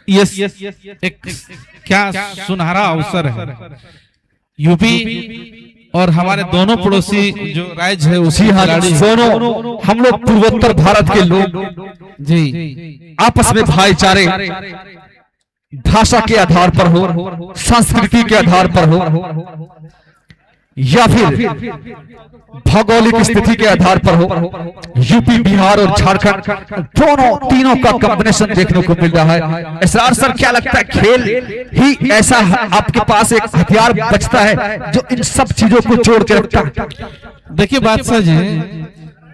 ये एक क्या सुनहरा अवसर है। यूपी और हमारे दोनों पड़ोसी जो राज्य है उसी दोनों हम लोग पूर्वोत्तर भारत के लोग जी आपस में भाईचारे, भाषा के आधार पर हो, संस्कृति के आधार पर हो, या फिर भौगोलिक स्थिति के आधार पर हो, यूपी, बिहार और झारखंड दोनों तीनों का कॉम्बिनेशन देखने को मिल रहा है। इसरार सर, क्या लगता है खेल ही ऐसा आपके पास एक हथियार बचता है जो इन सब चीजों को जोड़ के रखता है? देखिए बात सच है,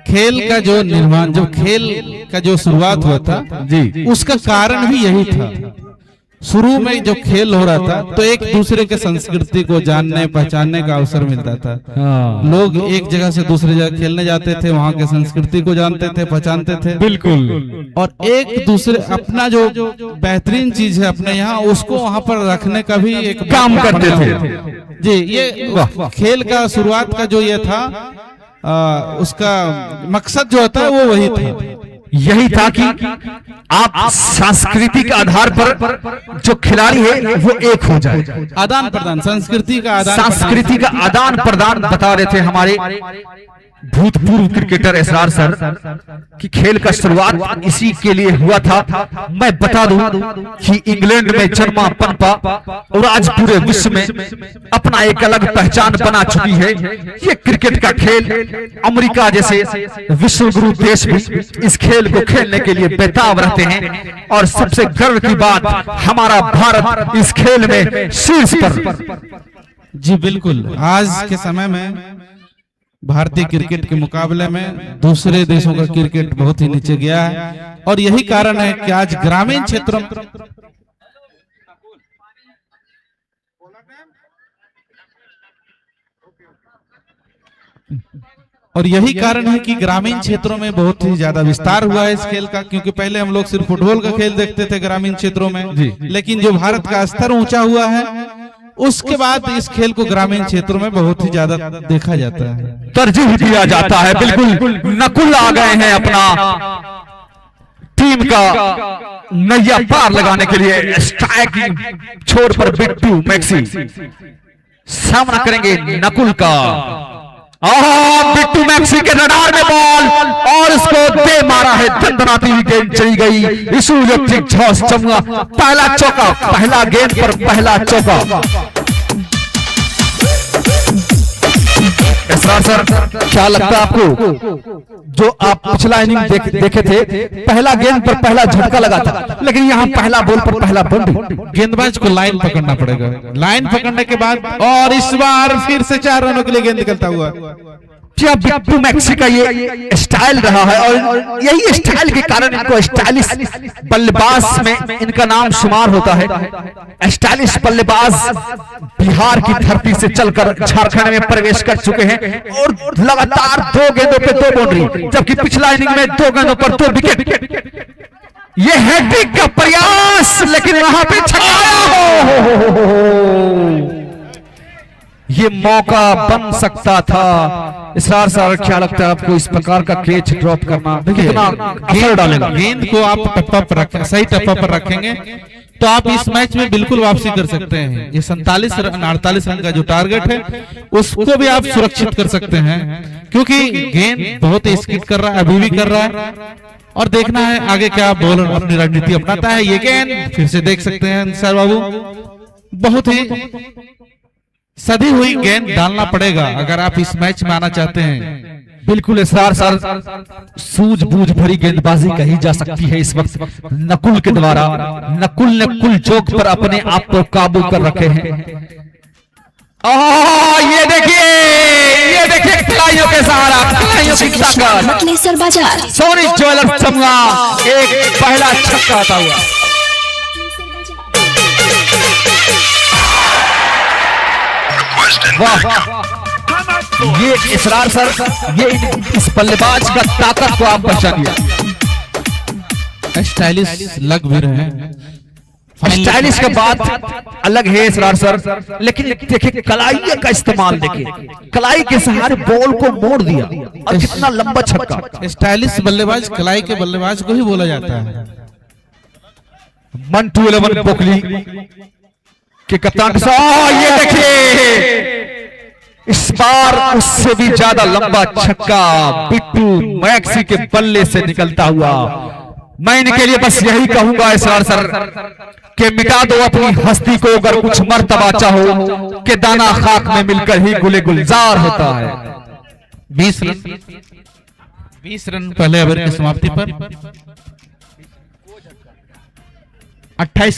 खेल का जो निर्माण, जो खेल का जो शुरुआत हुआ था जी, उसका कारण भी यही था। शुरू में जो खेल हो रहा था तो एक दूसरे के संस्कृति को जानने पहचानने का अवसर मिलता था। लोग एक जगह से दूसरी जगह खेलने जाते थे, वहाँ के संस्कृति को जानते थे, पहचानते थे। बिल्कुल। और एक दूसरे अपना जो बेहतरीन चीज है अपने यहाँ, उसको वहाँ पर रखने का भी एक काम करते थे। जी, ये खेल का शुरुआत का जो ये था उसका मकसद जो होता है वो वही था। यही था कि आप सांस्कृतिक आधार पर जो खिलाड़ी है वो एक हो जाए। आदान प्रदान, संस्कृति का आदान प्रदान बता रहे थे हमारे भूतपूर्व क्रिकेटर इसरार सर कि खेल का शुरुआत इसी के लिए हुआ था। मैं बता दूं कि इंग्लैंड में जन्मा पनपा और आज पूरे विश्व में अपना एक अलग पहचान बना चुकी है। ये क्रिकेट का खेल, अमेरिका जैसे विश्व गुरु देश भी इस खेल को खेलने के लिए बेताब रहते हैं। और सबसे गर्व की बात, हमारा भारत इस खेल में शीर्ष पर। जी बिल्कुल, आज के समय में भारतीय क्रिकेट के मुकाबले में दूसरे देशों का क्रिकेट बहुत ही नीचे गया है। और यही कारण है कि आज ग्रामीण क्षेत्रों में बहुत ही ज्यादा विस्तार हुआ है इस खेल का। क्योंकि पहले हम लोग सिर्फ फुटबॉल का खेल देखते थे ग्रामीण क्षेत्रों में, लेकिन जो भारत का स्तर ऊंचा हुआ है उसके बाद इस खेल को ग्रामीण क्षेत्रों में बहुत ही ज्यादा देखा जाता है, तरजीह दिया जाता है। बिल्कुल, नकुल आ गए हैं अपना टीम का नैया पार लगाने के लिए। स्ट्राइक छोर पर बिट्टू मैक्सी सामना करेंगे नकुल का। बिट्टू मैक्सी के रडार में बॉल और इसको दे मारा है। दंदनाती हुई गेंद चली गई। इशू इलेक्ट्रिक झॉस जमुआ, पहला चौका, पहला गेंद पर पहला चौका। इसरार सर, क्या लगता है आपको, जो आप पिछला इनिंग देखे थे, पहला गेंद पर पहला झटका लगा था, लेकिन यहाँ पहला बॉल पर पहला बॉल। गेंदबाज को लाइन पकड़ना पड़ेगा, लाइन पकड़ने के बाद और इस बार फिर से 4 रनों के लिए गेंद निकलता हुआ। क्या बिट्टू मैक्सी का ये स्टाइल रहा है और यही स्टाइल के कारण इनको स्टाइलिश बल्लेबाज में इनका नाम शुमार होता है। स्टाइलिश बल्लेबाज बिहार की धरती से चलकर झारखंड में प्रवेश कर चुके हैं और लगातार 2 गेंदों पे 2 बाउंड्री, जबकि पिछला इनिंग में 2 गेंदों पर 2 विकेट। ये हैट्रिक का प्रयास, लेकिन वहां पे ये मौका बन सकता था। इसरार सर, क्या लगता है आपको इस प्रकार का कैच ड्रॉप करना कितना असर डालेगा? गेंद को आप टप्पा पर रखें, सही टप्पा पर रखेंगे तो आप इस मैच में बिल्कुल वापसी कर सकते हैं। ये 48 रन का जो टारगेट है उसको भी आप सुरक्षित कर सकते हैं, क्योंकि गेंद बहुत ही स्किड कर रहा है, अभी भी कर रहा है। और देखना है आगे क्या बॉलर अपनी रणनीति अपनाता है। ये गेंद फिर से देख सकते हैं सर बाबू, बहुत ही सदी हुई गेंद डालना पड़ेगा अगर आप इस मैच में आना चाहते हैं। बिल्कुल इसरार सर, सूझबूझ भरी गेंदबाजी कही जा सकती है इस वक्त नकुल के द्वारा। नकुल ने कुल जोक पर अपने आप को काबू कर रखे हैं। ये देखिए खिलाड़ियों के सहारा, खिलाड़ियों की ताकत। सोनी ज्वेलर्स जमुआ एक पहला छक्का आता हुआ। वाह, ये इसरार सर, ये इस बल्लेबाज का ताकत को आप पहचानिए। स्टाइलिश लग भी रहे हैं, स्टाइलिश का बात अलग है इसरार सर, लेकिन देखिए कलाई का इस्तेमाल, देखिए कलाई के सहारे बॉल को मोड़ दिया और कितना लंबा छक्का। स्टाइलिश बल्लेबाज कलाई के बल्लेबाज को ही बोला जाता है। मंटू 11 पोखली के कप्तान के साथ ये देखिए इस बार उससे भी ज्यादा लंबा छक्का बिट्टू मैक्सी के बल्ले से निकलता हुआ। मैं इनके लिए बस यही कहूंगा एसआर सर कि मिटा दो अपनी हस्ती को, अगर कुछ मर्तबा चाहो कि दाना खाक में मिलकर ही गुले गुलजार होता है। 20 रन पहले ओवर की समाप्ति पर 28